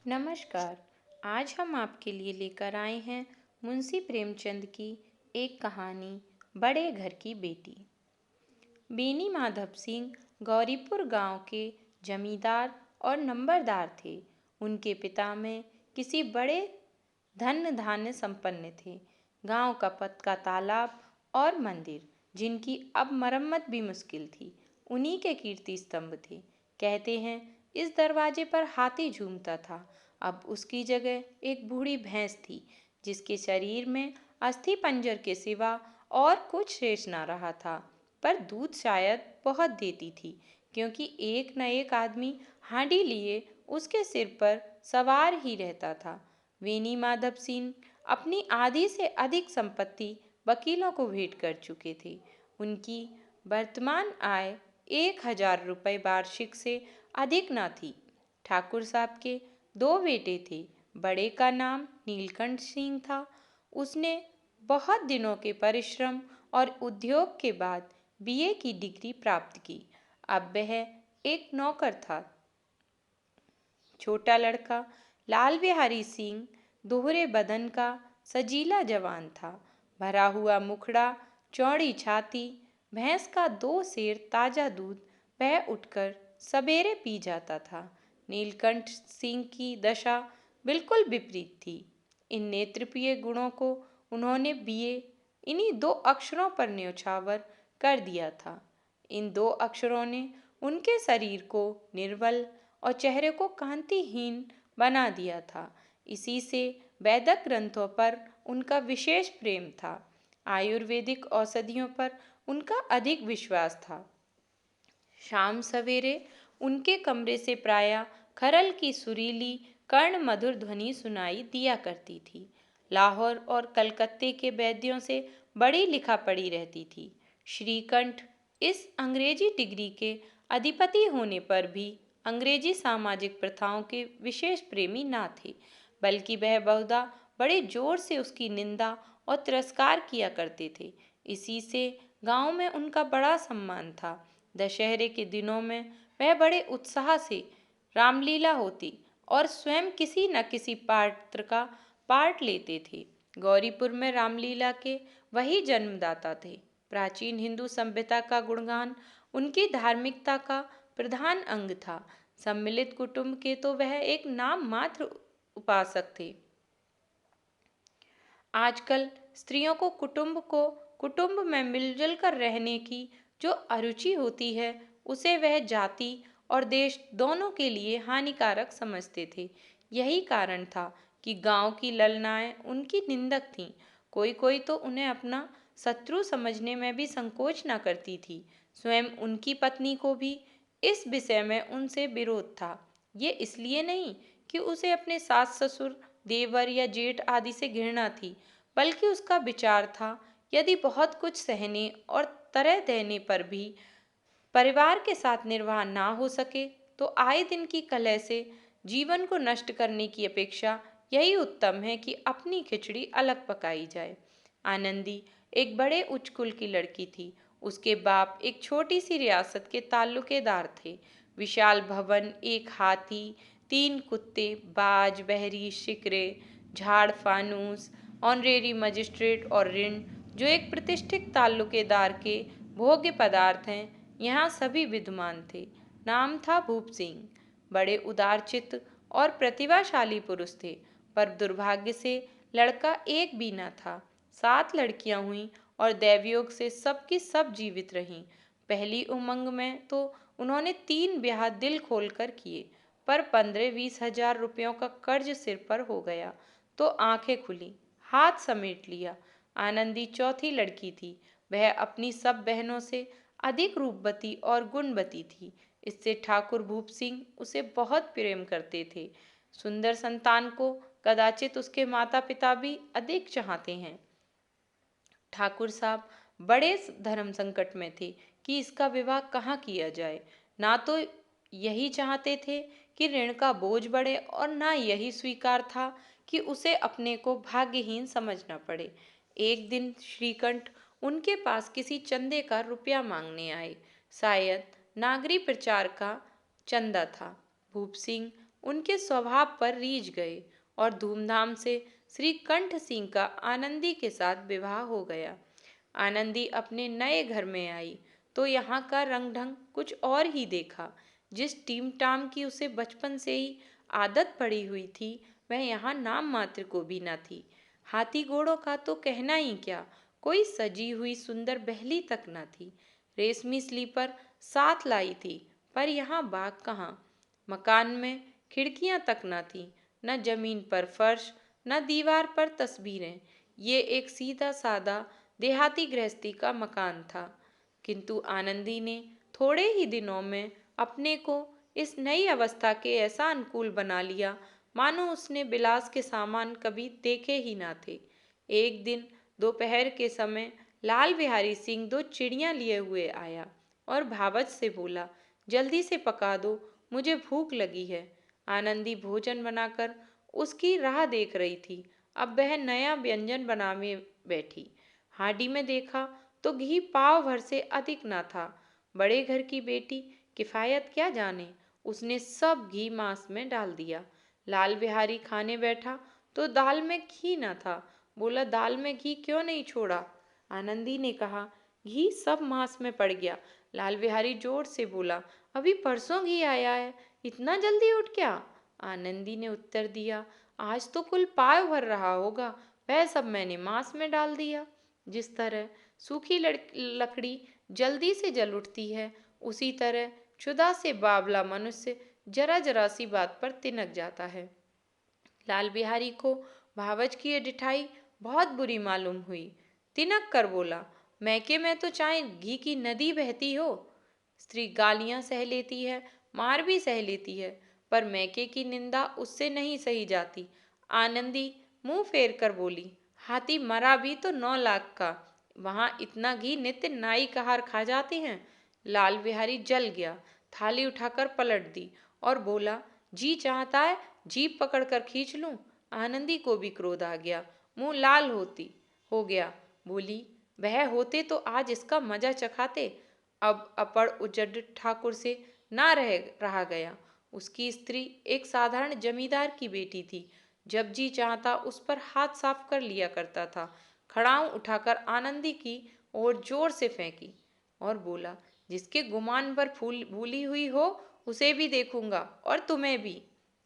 नमस्कार। आज हम आपके लिए लेकर आए हैं मुंशी प्रेमचंद की एक कहानी, बड़े घर की बेटी। बेनी माधव सिंह गौरीपुर गांव के जमींदार और नंबरदार थे। उनके पिता में किसी बड़े धन धान्य संपन्न थे। गांव का पक्का तालाब और मंदिर, जिनकी अब मरम्मत भी मुश्किल थी, उन्हीं के कीर्ति स्तंभ थे। कहते हैं इस दरवाजे पर हाथी झूमता था। अब उसकी जगह एक बूढ़ी भैंस थी, जिसके शरीर में अस्थि पंजर के सिवा और कुछ शेष न रहा था। पर दूध शायद बहुत देती थी, क्योंकि एक न एक आदमी हांडी लिए उसके सिर पर सवार ही रहता था। वेनी माधव सिंह अपनी आधी से अधिक संपत्ति वकीलों को भेंट कर चुके थे। उनकी वर्तमान आय 1,000 रुपये वार्षिक से अधिक न थी। ठाकुर साहब के दो बेटे थे। बड़े का नाम नीलकंठ सिंह था। उसने बहुत दिनों के परिश्रम और उद्योग के बाद बीए की डिग्री प्राप्त की। अब वह एक नौकर था। छोटा लड़का लाल बिहारी सिंह दोहरे बदन का सजीला जवान था। भरा हुआ मुखड़ा, चौड़ी छाती, भैंस का 2 सेर ताजा दूध वह उठकर सवेरे पी जाता था। नीलकंठ सिंह की दशा बिल्कुल विपरीत थी। इन नेत्रप्रिय गुणों को उन्होंने बीए इन्हीं 2 अक्षरों पर न्यौछावर कर दिया था। इन 2 अक्षरों ने उनके शरीर को निर्बल और चेहरे को कांतिहीन बना दिया था। इसी से वैदिक ग्रंथों पर उनका विशेष प्रेम था। आयुर्वेदिक औषधियों पर उनका अधिक विश्वास था। शाम सवेरे उनके कमरे से प्रायः खरल की सुरीली कर्ण मधुर ध्वनि सुनाई दिया करती थी। लाहौर और कलकत्ते के वैद्यों से बड़ी लिखा पड़ी रहती थी। श्रीकंठ इस अंग्रेजी डिग्री के अधिपति होने पर भी अंग्रेजी सामाजिक प्रथाओं के विशेष प्रेमी न थे, बल्कि वह बहुधा बड़े जोर से उसकी निंदा और तिरस्कार किया करते थे। इसी से गांव में उनका बड़ा सम्मान था। दशहरे के दिनों में वह बड़े उत्साह से रामलीला होती और स्वयं किसी न किसी पात्र का पार्ट लेते थे। गौरीपुर में रामलीला के वही जन्मदाता थे। प्राचीन हिंदू सभ्यता का गुणगान उनकी धार्मिकता का प्रधान अंग था। सम्मिलित कुटुंब के तो वह एक नाम मात्र उपासक थे। आजकल स्त्रियों को कुटुंब में मिलजुल कर रहने की जो अरुचि होती है, उसे वह जाति और देश दोनों के लिए हानिकारक समझते थे। यही कारण था कि गांव की ललनाएं उनकी निंदक थीं। कोई कोई तो उन्हें अपना शत्रु समझने में भी संकोच न करती थी। स्वयं उनकी पत्नी को भी इस विषय में उनसे विरोध था। ये इसलिए नहीं कि उसे अपने सास ससुर, देवर या जेठ आदि से घृणा थी, बल्कि उसका विचार था यदि बहुत कुछ सहने और तरह देने पर भी परिवार के साथ निर्वाह ना हो सके, तो आए दिन की कलह से जीवन को नष्ट करने की अपेक्षा यही उत्तम है कि अपनी खिचड़ी अलग पकाई जाए। आनंदी एक बड़े उच्च कुल की लड़की थी। उसके बाप एक छोटी सी रियासत के ताल्लुकेदार थे। विशाल भवन, एक हाथी, 3 कुत्ते, बाज, बहरी, शिकरे, झाड़ फानूस, ऑनरेरी मजिस्ट्रेट और ऋण, जो एक प्रतिष्ठित ताल्लुकेदार के भोग्य पदार्थ हैं, यहाँ सभी विद्यमान थे। नाम था भूप सिंह। बड़े उदारचित्त और प्रतिभाशाली पुरुष थे, पर दुर्भाग्य से लड़का एक भी न था। 7 लड़कियां हुईं और दैवयोग से सबकी सब जीवित रहीं। पहली उमंग में तो उन्होंने 3 ब्याह दिल खोलकर किए, पर 15-20 हजार रुपयों का कर्ज सिर पर हो गया तो आंखें खुली, हाथ समेट लिया। आनंदी चौथी लड़की थी। वह अपनी सब बहनों से अधिक रूपवती और गुणवती थी। इससे ठाकुर भूप सिंह उसे बहुत प्रेम करते थे। सुंदर संतान को कदाचित उसके माता पिता भी अधिक चाहते हैं। ठाकुर साहब बड़े धर्म संकट में थे कि इसका विवाह कहाँ किया जाए। ना तो यही चाहते थे कि ऋण का बोझ बढ़े, और ना यही स्वीकार था कि उसे अपने को भाग्यहीन समझना पड़े। एक दिन श्रीकंठ उनके पास किसी चंदे का रुपया मांगने आए। शायद नागरी प्रचार का चंदा था। भूप सिंह उनके स्वभाव पर रीझ गए और धूमधाम से श्री कंठ सिंह का आनंदी के साथ विवाह हो गया। आनंदी अपने नए घर में आई तो यहाँ का रंग ढंग कुछ और ही देखा। जिस टीम टाम की उसे बचपन से ही आदत पड़ी हुई थी, वह यहाँ नाम मात्र को भी न थी। हाथी घोड़ों का तो कहना ही क्या, कोई सजी हुई सुंदर बहली तक न थी। रेशमी स्लीपर साथ लाई थी, पर यहाँ बाग कहाँ। मकान में खिड़कियां तक न थी, न जमीन पर फर्श, न दीवार पर तस्वीरें। ये एक सीधा सादा देहाती गृहस्थी का मकान था। किंतु आनंदी ने थोड़े ही दिनों में अपने को इस नई अवस्था के ऐसा अनुकूल बना लिया मानो उसने विलास के सामान कभी देखे ही ना थे। एक दिन दोपहर के समय लाल बिहारी सिंह दो चिड़ियां लिए हुए आया और भावच से बोला, जल्दी से पका दो, मुझे भूख लगी है। आनंदी भोजन बनाकर उसकी राह देख रही थी। अब वह नया व्यंजन बनाने बैठी। हांडी में देखा तो घी पाव भर से अधिक ना था। बड़े घर की बेटी किफायत क्या जाने, उसने सब घी मांस में डाल दिया। लाल बिहारी खाने बैठा तो दाल में घी ना था। बोला, दाल में घी क्यों नहीं छोड़ा? आनंदी ने कहा, घी सब मांस में पड़ गया। लाल बिहारी जोर से बोला, अभी परसों घी आया है, इतना जल्दी उठ क्या? आनंदी ने उत्तर दिया, आज तो कुल पाव भर रहा होगा, वह सब मैंने मांस में डाल दिया। जिस तरह सूखी लकड़ी जल्दी से जल उठती है, उसी तरह क्षुधा से बावला मनुष्य जरा जरा सी बात पर तिनक जाता है। लाल बिहारी को भावच की ये डिठाई बहुत बुरी मालूम हुई। तिनक कर बोला, मैके में तो चाहे घी की नदी बहती हो। स्त्री गालियां सह लेती है, मार भी सह लेती है, पर मैके की निंदा उससे नहीं सही जाती। आनंदी मुंह फेर कर बोली, हाथी मरा भी तो 9 लाख का, वहां इतना घी नित्य नाई कहार खा जाते हैं। लाल बिहारी जल गया, थाली उठाकर पलट दी और बोला, जी चाहता है जीप पकड़कर खींच लूं। आनंदी को भी क्रोध आ गया, मुंह लाल हो गया। बोली, वह होते तो आज इसका मजा चखाते। अब अपड़ उजड़ ठाकुर से ना रहा गया। उसकी स्त्री एक साधारण जमींदार की बेटी थी। जब जी चाहता उस पर हाथ साफ कर लिया करता था। खड़ाऊं उठाकर आनंदी की ओर जोर से फेंकी और बोला, जिसके गुमान पर फूल भूली हुई हो उसे भी देखूंगा और तुम्हें भी।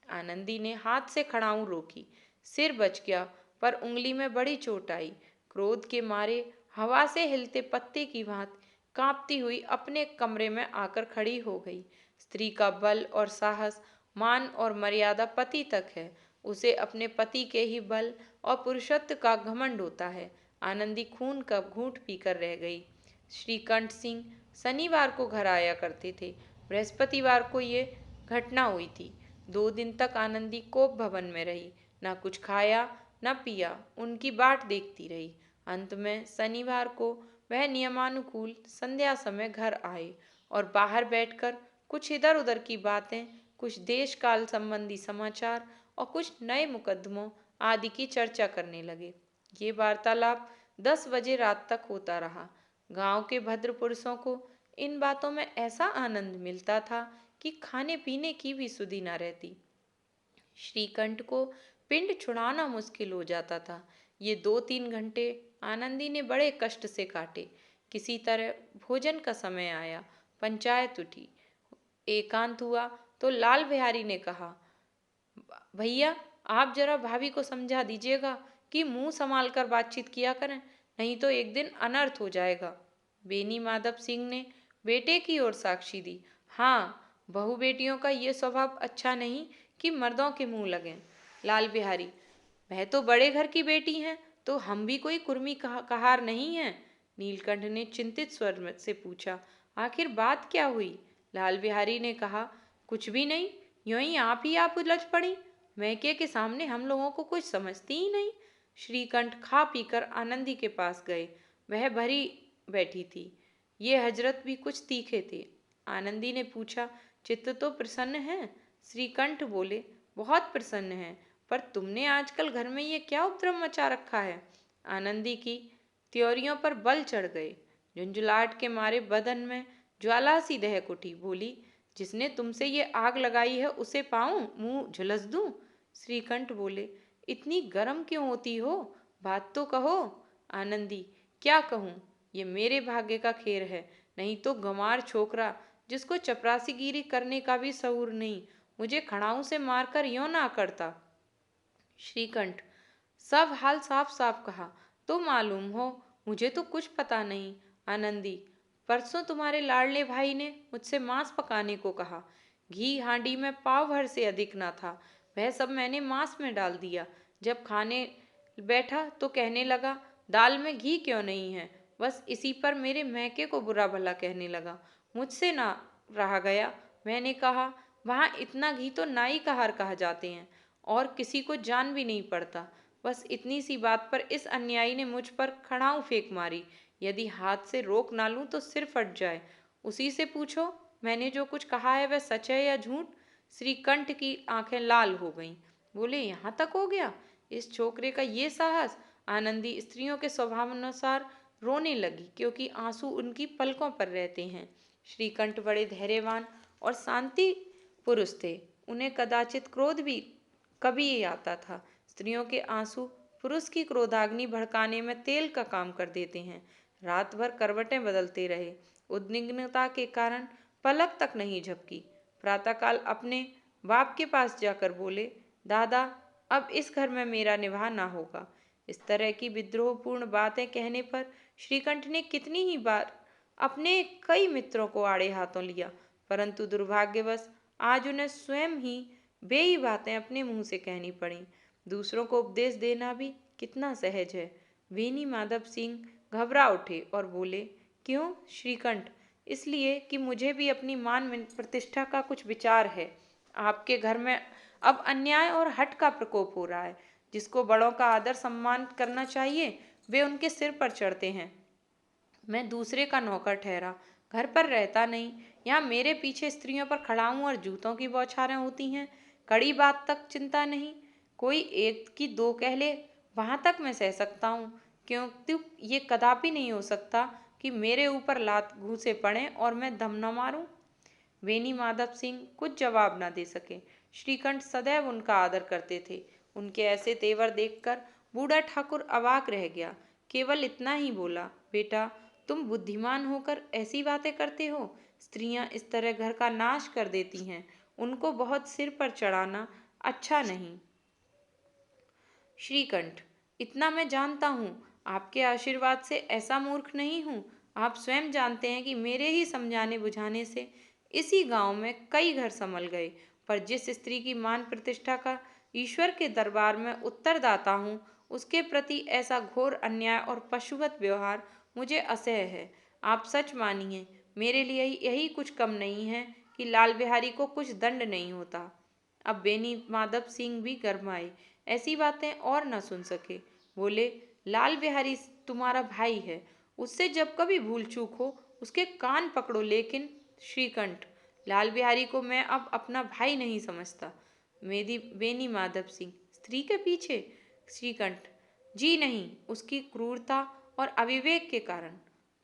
आनंदी ने हाथ से खड़ाऊं रोकी। सिर बच गया, पर उंगली में बड़ी चोट आई। क्रोध के मारे हवा से हिलते पत्ते की भांति कांपती हुई अपने कमरे में आकर खड़ी हो गई। स्त्री का बल और साहस, मान और मर्यादा पति तक है। उसे अपने पति के ही बल और पुरुषत्व का घमंड होता है। आनंदी खून का घूंट पीकर रह गई। श्रीकंठ सिंह शनिवार को घर आया करते थे। बृहस्पतिवार को ये घटना हुई थी। 2 दिन तक आनंदी कोप भवन में रही, न कुछ खाया न पिया, उनकी बाट देखती रही। अंत में शनिवार को वह नियमानुकूल संध्या समय घर आए और बाहर बैठकर कुछ इधर उधर की बातें, कुछ देश काल संबंधी समाचार और कुछ नए मुकदमों आदि की चर्चा करने लगे। ये वार्तालाप 10 बजे रात तक होता रहा। गांव के भद्र पुरुषों को इन बातों में ऐसा आनंद मिलता था कि खाने पीने की भी सुधि न रहती। श्रीकंठ को पिंड छुड़ाना मुश्किल हो जाता था। ये 2-3 घंटे आनंदी ने बड़े कष्ट से काटे। किसी तरह भोजन का समय आया, पंचायत उठी, एकांत हुआ तो लाल बिहारी ने कहा, भैया आप जरा भाभी को समझा दीजिएगा कि मुंह संभाल कर बातचीत किया करें, नहीं तो एक दिन अनर्थ हो जाएगा। बेनी माधव सिंह ने बेटे की ओर साक्षी दी, हाँ, बहू बेटियों का ये स्वभाव अच्छा नहीं कि मर्दों के मुंह लगें। लाल बिहारी, वह तो बड़े घर की बेटी हैं, तो हम भी कोई कुर्मी कहार नहीं हैं। नीलकंठ ने चिंतित स्वर से पूछा, आखिर बात क्या हुई? लाल बिहारी ने कहा, कुछ भी नहीं, यूं ही आप उलझ पड़ी। मैके के सामने हम लोगों को कुछ समझती ही नहीं। श्रीकंठ खा पीकर आनंदी के पास गए। वह भरी बैठी थी। ये हजरत भी कुछ तीखे थे। आनंदी ने पूछा, चित्त तो प्रसन्न है? श्रीकंठ बोले, बहुत प्रसन्न है, पर तुमने आजकल घर में ये क्या उपद्रव मचा रखा है? आनंदी की त्योरियों पर बल चढ़ गए। झुंझुलाहट के मारे बदन में ज्वाला सी दहक उठी। बोली, जिसने तुमसे ये आग लगाई है उसे पाऊं, मुंह झुलस दूं? श्रीकंठ बोले, इतनी गर्म क्यों होती हो? बात तो कहो। आनंदी, क्या कहूँ, ये मेरे भाग्य का खेर है, नहीं तो गंवार छोकरा जिसको चपरासीगिरी करने का भी शऊर नहीं, मुझे खड़ाऊं से मारकर यों ना करता। श्रीकंठ, सब हाल साफ साफ कहा तो मालूम हो, मुझे तो कुछ पता नहीं। आनंदी, परसों तुम्हारे लाडले भाई ने मुझसे मांस पकाने को कहा। घी हांडी में पाव भर से अधिक ना था, वह सब मैंने मांस में डाल दिया। जब खाने बैठा तो कहने लगा, दाल में घी क्यों नहीं है? बस इसी पर मेरे मैके को बुरा भला कहने लगा। मुझसे ना रहा गया। मैंने कहा, वहाँ इतना घी तो नाई का हार कहा जाते हैं, और किसी को जान भी नहीं पड़ता। बस इतनी सी बात पर इस अन्यायी ने मुझ पर खड़ाऊं फेंक मारी। यदि हाथ से रोक ना लूं तो सिर फट जाए। उसी से पूछो, मैंने जो कुछ कहा है वह सच है या झूठ? श्रीकंठ की आंखें लाल हो गईं। बोले, यहाँ तक हो गया? इस छोकरे का ये साहस! आनंदी स्त्रियों के स्वभावानुसार रोने लगी, क्योंकि आंसू उनकी पलकों पर रहते हैं। श्रीकंठ बड़े धैर्यवान और शांति पुरुष थे। उन्हें कदाचित क्रोध भी कभी ही आता था। स्त्रियों के आंसू पुरुष की क्रोधाग्नि भड़काने में तेल का काम कर देते हैं। रात भर करवटें बदलते रहे। उद्विग्नता के कारण पलक तक नहीं झपकी। प्रातःकाल अपने बाप के पास जाकर बोले, दादा, अब इस घर में मेरा निवाह ना होगा। इस तरह की विद्रोहपूर्ण बातें कहने पर श्रीकंठ ने कितनी ही बार अपने कई मित्रों को आड़े हाथों लिया, परंतु दुर्भाग्यवश आज उन्हें स्वयं ही बेई बातें अपने मुंह से कहनी पड़ी। दूसरों को उपदेश देना भी कितना सहज है। वेनी माधव सिंह घबरा उठे और बोले, क्यों श्रीकंठ? इसलिए कि मुझे भी अपनी मान प्रतिष्ठा का कुछ विचार है। आपके घर में अब अन्याय और हठ का प्रकोप हो रहा है। जिसको बड़ों का आदर सम्मान करना चाहिए, वे उनके सिर पर चढ़ते हैं। मैं दूसरे का नौकर ठहरा, घर पर रहता नहीं। यहाँ मेरे पीछे स्त्रियों पर खड़ा हूँ और जूतों की बौछारें होती हैं। कड़ी बात तक चिंता नहीं, कोई एक की दो कह ले, वहाँ तक मैं सह सकता हूँ, क्योंकि ये कदापि नहीं हो सकता कि मेरे ऊपर लात घूंसे पड़े और मैं दम न मारूं। वेनी माधव सिंह कुछ जवाब न दे सके। श्रीकंठ सदैव उनका आदर करते थे। उनके ऐसे तेवर देखकर बूढ़ा ठाकुर अवाक रह गया। केवल इतना ही बोला, बेटा, तुम बुद्धिमान होकर ऐसी बातें करते हो? स्त्रियां इस तरह घर का नाश कर देती हैं, उनको बहुत सिर पर चढ़ाना अच्छा नहीं। श्रीकंठ, इतना मैं जानता हूँ, आपके आशीर्वाद से ऐसा मूर्ख नहीं हूँ। आप स्वयं जानते हैं कि मेरे ही समझाने बुझाने से इसी गांव में कई घर संभल गए, पर जिस स्त्री की मान प्रतिष्ठा का ईश्वर के दरबार में उत्तरदाता हूँ, उसके प्रति ऐसा घोर अन्याय और पशुवत व्यवहार मुझे असह्य है। आप सच मानिए, मेरे लिए यही कुछ कम नहीं है कि लाल बिहारी को कुछ दंड नहीं होता। अब बेनी माधव सिंह भी गरमाए, ऐसी बातें और न सुन सके। बोले, लाल बिहारी तुम्हारा भाई है, उससे जब कभी भूल चूक हो उसके कान पकड़ो। लेकिन श्रीकंठ, लाल बिहारी को मैं अब अपना भाई नहीं समझता। मेरी बेनी माधव सिंह, स्त्री के पीछे? श्रीकंठ, जी नहीं, उसकी क्रूरता और अविवेक के कारण।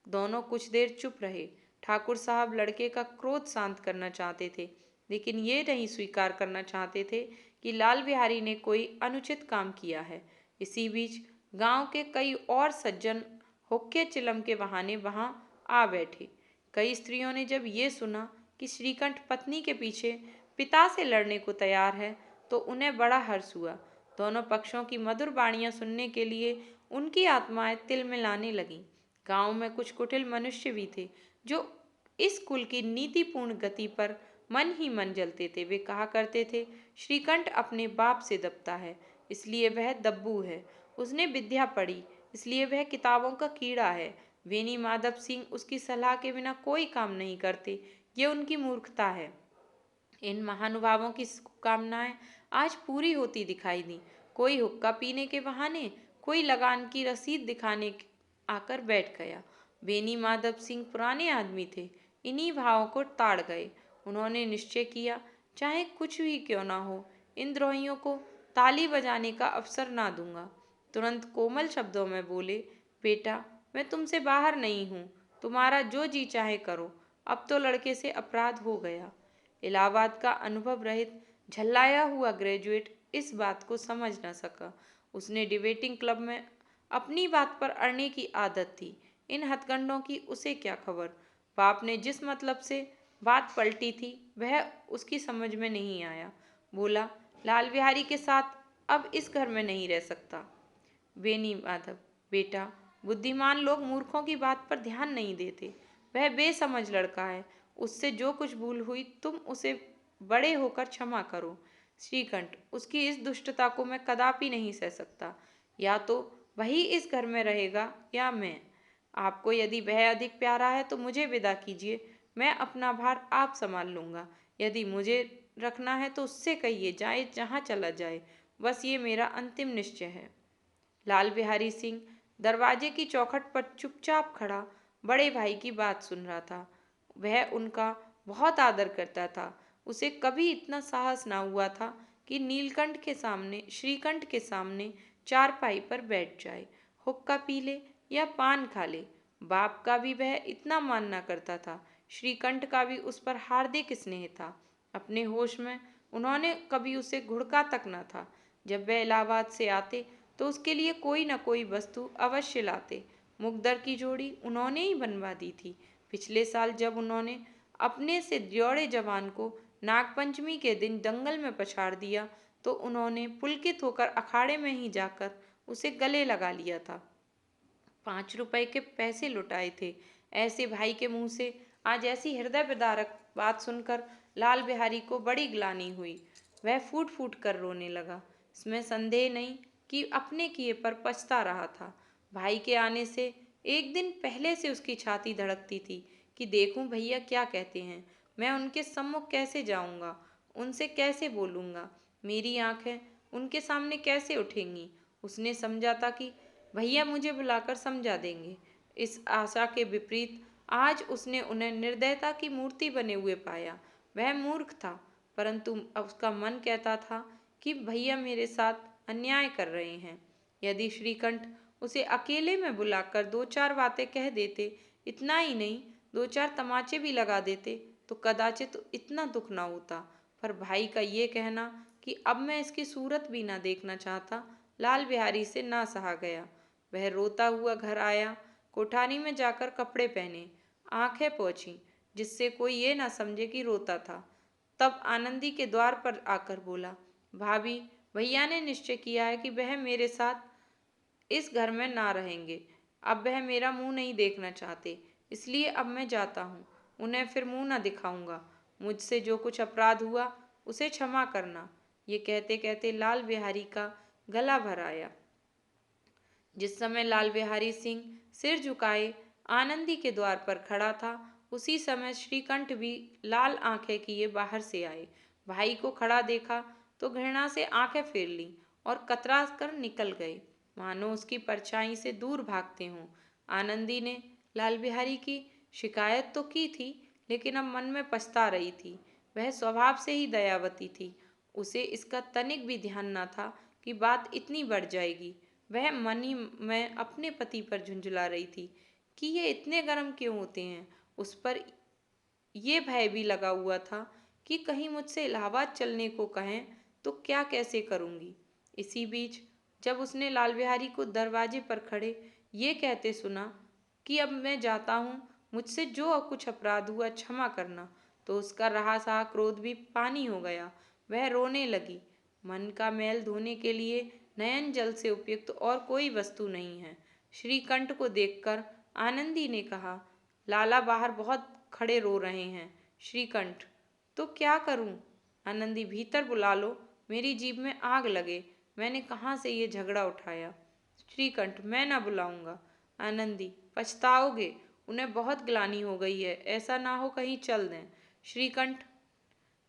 दोनों कुछ देर चुप रहे। ठाकुर साहब लड़के का क्रोध शांत करना चाहते थे, लेकिन ये नहीं स्वीकार करना चाहते थे कि लाल बिहारी ने कोई अनुचित काम किया है। इसी बीच गांव के कई और सज्जन हुक्के चिलम के बहाने वहां आ बैठे। कई स्त्रियों ने जब ये सुना कि श्रीकंठ पत्नी के पीछे पिता से लड़ने को तैयार है, तो उन्हें बड़ा हर्ष हुआ। दोनों पक्षों की मधुर वाणियां सुनने के लिए उनकी आत्माएं तिलमिलाने लगीं। गांव में कुछ कुटिल मनुष्य भी थे, जो इस कुल की नीतिपूर्ण गति पर मन ही मन जलते थे। वे कहा करते थे, श्रीकंठ अपने बाप से दबता है, इसलिए वह दब्बू है। उसने विद्या पढ़ी, इसलिए वह किताबों का कीड़ा है। वेनी माधव सिंह उसकी सलाह के बिना कोई काम नहीं करते, ये उनकी मूर्खता है। इन महानुभावों की कामनाएं आज पूरी होती दिखाई दी। कोई हुक्का पीने के बहाने, कोई लगान की रसीद दिखाने आकर बैठ गया। बेनी माधव सिंह पुराने आदमी थे, इन्हीं भावों को ताड़ गए। उन्होंने निश्चय किया, चाहे कुछ भी क्यों ना हो, इन द्रोहियों को ताली बजाने का अवसर ना दूंगा। तुरंत कोमल शब्दों में बोले, बेटा, मैं तुमसे बाहर नहीं हूँ, तुम्हारा जो जी चाहे करो। अब तो लड़के से अपराध हो गया। इलाहाबाद का अनुभव रहित झल्लाया हुआ ग्रेजुएट इस बात को समझ न सका। उसने डिबेटिंग क्लब में अपनी बात पर अड़ने की आदत थी। इन हथकंडों की उसे क्या खबर। बाप ने जिस मतलब से बात पलटी थी वह उसकी समझ में नहीं आया। बोला, लाल बिहारी के साथ अब इस घर में नहीं रह सकता। बेनी माधव, बेटा, बुद्धिमान लोग मूर्खों की बात पर ध्यान नहीं देते। वह बेसमझ लड़का है। उससे जो कुछ भूल हुई तुम उसे बड़े होकर क्षमा करो। श्रीकंठ, उसकी इस दुष्टता को मैं कदापि नहीं सह सकता। या तो वही इस घर में रहेगा या मैं। आपको यदि वह अधिक प्यारा है तो मुझे विदा कीजिए। मैं अपना भार आप संभाल लूँगा। यदि मुझे रखना है तो उससे कहिए जाए जहाँ चला जाए। बस ये मेरा अंतिम निश्चय है। लाल बिहारी सिंह दरवाजे की चौखट पर चुपचाप खड़ा बड़े भाई की बात सुन रहा था। वह उनका बहुत आदर करता था। उसे कभी इतना साहस ना हुआ था कि नीलकंठ के सामने, श्रीकंठ के सामने चारपाई पर बैठ जाए, हुक्का पी ले या पान खा ले। बाप का भी वह इतना मानना करता था। श्रीकंठ का भी उस पर हार्दिक स्नेह था। अपने होश में उन्होंने कभी उसे घुड़का तक न था। जब वह इलाहाबाद से आते तो उसके लिए कोई न कोई वस्तु अवश्य लाते। मुकद्दर की जोड़ी उन्होंने ही बनवा दी थी। पिछले साल जब उन्होंने अपने से जोड़े जवान को नागपंचमी के दिन दंगल में पछाड़ दिया तो उन्होंने पुलकित होकर अखाड़े में ही जाकर उसे गले लगा लिया था। 5 रुपए के पैसे लुटाए थे। ऐसे भाई के मुंह से आज ऐसी हृदय विदारक बात सुनकर लाल बिहारी को बड़ी ग्लानि हुई। वह फूट फूट कर रोने लगा। इसमें संदेह नहीं कि अपने किए पर पछता रहा था। भाई के आने से एक दिन पहले से उसकी छाती धड़कती थी कि देखूं भैया क्या कहते हैं। मैं उनके सम्मुख कैसे जाऊंगा, उनसे कैसे बोलूंगा, मेरी आंखें उनके सामने कैसे उठेंगी। उसने समझा था कि भैया मुझे बुलाकर समझा देंगे। इस आशा के विपरीत आज उसने उन्हें निर्दयता की मूर्ति बने हुए पाया। वह मूर्ख था, परंतु अब उसका मन कहता था कि भैया मेरे साथ अन्याय कर रहे हैं। यदि श्रीकंठ उसे अकेले में बुलाकर 2-4 बातें कह देते, इतना ही नहीं 2-4 तमाचे भी लगा देते तो कदाचित इतना दुख न होता। पर भाई का ये कहना कि अब मैं इसकी सूरत भी ना देखना चाहता, लाल बिहारी से ना सहा गया। वह रोता हुआ घर आया। कोठारी में जाकर कपड़े पहने, आंखें पोंछी जिससे कोई ये ना समझे कि रोता था। तब आनंदी के द्वार पर आकर बोला, भाभी, भैया ने निश्चय किया है कि वह मेरे साथ इस घर में ना रहेंगे। अब वह मेरा मुंह नहीं देखना चाहते, इसलिए अब मैं जाता हूँ। उन्हें फिर मुंह ना दिखाऊंगा। मुझसे जो कुछ अपराध हुआ उसे क्षमा करना। ये कहते कहते लाल बिहारी का गला भर आया। जिस समय लाल बिहारी सिंह सिर झुकाए आनंदी के द्वार पर खड़ा था, उसी समय श्रीकंठ भी लाल आंखें किए बाहर से आए। भाई को खड़ा देखा तो घृणा से आंखें फेर ली और कतरा कर निकल गए, मानो उसकी परछाई से दूर भागते हों। आनंदी ने लाल बिहारी की शिकायत तो की थी, लेकिन अब मन में पछता रही थी। वह स्वभाव से ही दयावती थी। उसे इसका तनिक भी ध्यान न था कि बात इतनी बढ़ जाएगी। वह मन ही में अपने पति पर झुंझला रही थी कि ये इतने गर्म क्यों होते हैं। उस पर ये भय भी लगा हुआ था कि कहीं मुझसे इलाहाबाद चलने को कहें तो क्या कैसे करूंगी। इसी बीच जब उसने लाल बिहारी को दरवाजे पर खड़े ये कहते सुना कि अब मैं जाता हूँ, मुझसे जो कुछ अपराध हुआ क्षमा करना, तो उसका रहा सहा क्रोध भी पानी हो गया। वह रोने लगी। मन का मैल धोने के लिए नयन जल से उपयुक्त और कोई वस्तु नहीं है। श्रीकंठ को देखकर आनंदी ने कहा, लाला बाहर बहुत खड़े रो रहे हैं। श्रीकंठ, तो क्या करूं? आनंदी, भीतर बुला लो, मेरी जीभ में आग लगे। मैंने कहाँ से ये झगड़ा उठाया। श्रीकंठ, मैं ना बुलाऊंगा। आनंदी, पछताओगे, उन्हें बहुत ग्लानि हो गई है, ऐसा ना हो कहीं चल दें। श्रीकंठ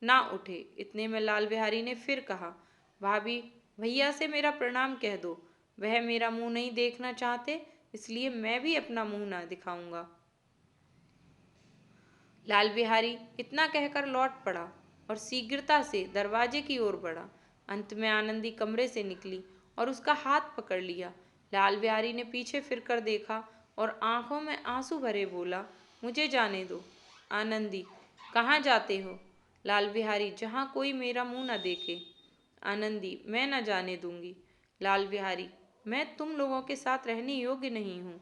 ना उठे। इतने में लाल बिहारी ने फिर कहा, भाभी, भैया से मेरा प्रणाम कह दो। वह मेरा मुंह नहीं देखना चाहते, इसलिए मैं भी अपना मुंह ना दिखाऊंगा। लाल बिहारी इतना कहकर लौट पड़ा और शीघ्रता से दरवाजे की ओर बढ़ा। अंत में आनंदी कमरे से निकली और उसका हाथ पकड़ लिया। लाल बिहारी ने पीछे फिरकर देखा और आंखों में आंसू भरे बोला, मुझे जाने दो। आनंदी, कहाँ जाते हो? लाल बिहारी, जहाँ कोई मेरा मुंह न देखे। आनंदी, मैं न जाने दूंगी। लाल बिहारी, मैं तुम लोगों के साथ रहने योग्य नहीं हूँ।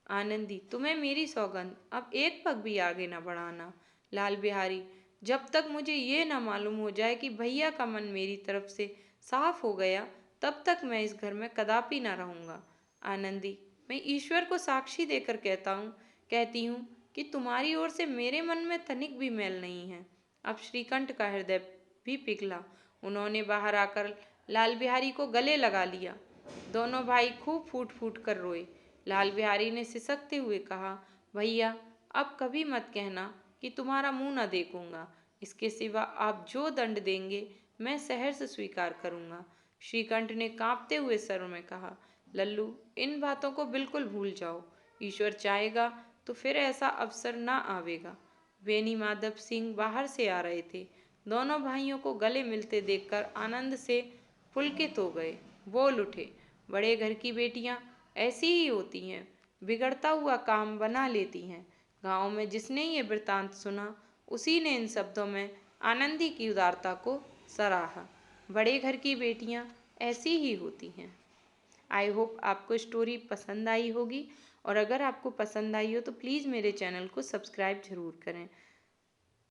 आनंदी, तुम्हें मेरी सौगंध, अब एक पग भी आगे न बढ़ाना। लाल बिहारी, जब तक मुझे ये न मालूम हो जाए कि भैया का मन मेरी तरफ से साफ हो गया, तब तक मैं इस घर में कदापि न रहूंगा। आनंदी, मैं ईश्वर को साक्षी देकर कहती हूँ कि तुम्हारी ओर से मेरे मन में तनिक भी मैल नहीं है। अब श्रीकंठ का हृदय भी पिघला। उन्होंने बाहर आकर लाल बिहारी को गले लगा लिया। दोनों भाई खूब फूट फूट कर रोए। लाल बिहारी ने सिसकते हुए कहा, भैया, अब कभी मत कहना कि तुम्हारा मुंह न देखूंगा। इसके सिवा आप जो दंड देंगे मैं सहर्ष स्वीकार करूंगा। श्रीकंठ ने कांपते हुए स्वर में कहा, लल्लू, इन बातों को बिल्कुल भूल जाओ। ईश्वर चाहेगा तो फिर ऐसा अवसर ना आवेगा। बेनी माधव सिंह बाहर से आ रहे थे। दोनों भाइयों को गले मिलते देखकर आनंद से पुलकित हो गए। बोल उठे, बड़े घर की बेटियां ऐसी ही होती हैं, बिगड़ता हुआ काम बना लेती हैं। गांव में जिसने ये वृतांत सुना, उसी ने इन शब्दों में आनंदी की उदारता को सराहा। बड़े घर की बेटियां ऐसी ही होती हैं। आई होप आपको स्टोरी पसंद आई होगी, और अगर आपको पसंद आई हो तो प्लीज़ मेरे चैनल को सब्सक्राइब ज़रूर करें।